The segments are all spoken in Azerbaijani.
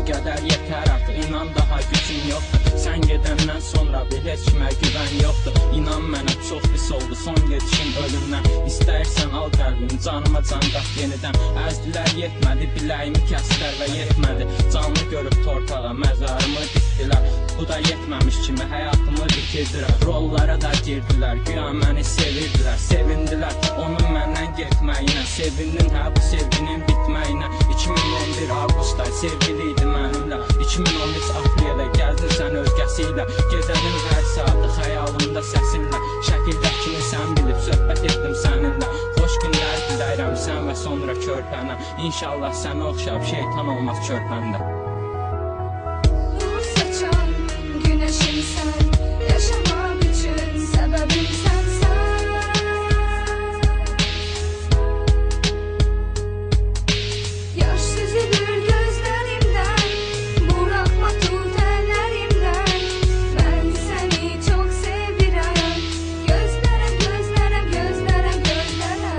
qədər yetər artıq, inan daha gücün yoxdur. Sən gedəndən sonra bir heç kimə güvən yoxdur. İnan mənə çox pis oldu son gedişin ölümdən. İstəyirsən al qəlbimi, canıma can qat yenidən. Əzdilər yetmədi, biləyimi kəsdilər və yetmədi. Canlı görüb torpağa məzarımı dikdilər. Bu da yetməmiş kimi həyatımı bitirdilər. Rollara da girdilər, güya məni sevirdilər. Sevindilər onun məndən getməyinə, sevindin hə bu sevginin bitməyinə. 2011 avqustda sevgili idi mənimlə, 2013 apreldə gəldin sən özgəsi ilə. Gecənin hər saatı xəyalımda səsinlə, şəkildəkini sən bilib söhbət etdim səninlə. Xoş günlər diləyirəm sən və sonra körpənə. İnşallah sənə oxşab şeytan olmaz körpəndə. Güneşim sen, yaşamak için sebebim sensen. Yaş süzülür gözlerimden, bırakma tut ellerimden. Ben seni çok seviyorum, gözlere gözlere gözlere gözlere.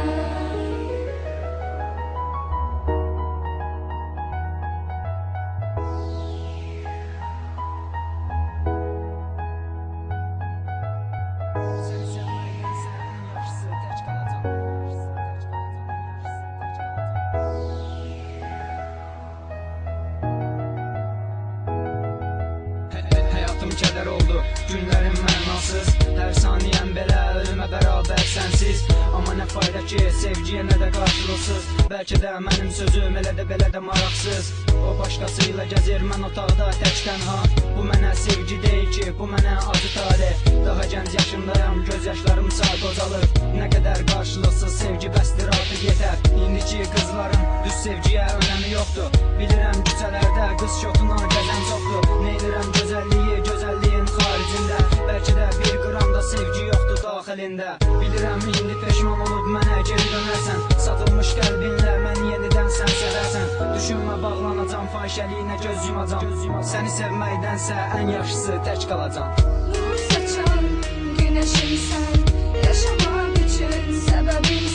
Həyatım kədər oldu, günlərim mənasız. Hər saniyəm belə ölümə bərabər sənsiz. Amma nə fayda ki, sevgiyə nə də qarşılıqsız. Bəlkə də mənim sözüm elə də belə də maraqsız. O başqasıyla gəzir, mən otaqda tək tənha. Bu mənə sevgi deyil ki, bu mənə acı talih. Daha gənc yaşımdayam, göz yaşlarımsa qocalır. Nə qədər qarşılıqsız sevgi bəsdir artıq yetər. İndiki qızların düz sevgiyə önəmi yoxdur. Bilirəm küçələrdə qız şotuna gəzən çoxdur. Neylirəm gözəlliyi, gözəlliyin xaricində. Bəlkə də bir qram da sevgi yoxdur daxilində. Bilirəm indi peşman olub mənə geri dönərsən. Satılmış qəlbinlə mən yenidən sən sevərsən. Düşünmə bağlanacam, fahişəliyinə göz yumacam. Səni sevməkdənsə ən yaxşısı tək qalacam. Nur saçan güneşim sen, yaşamak için sebebim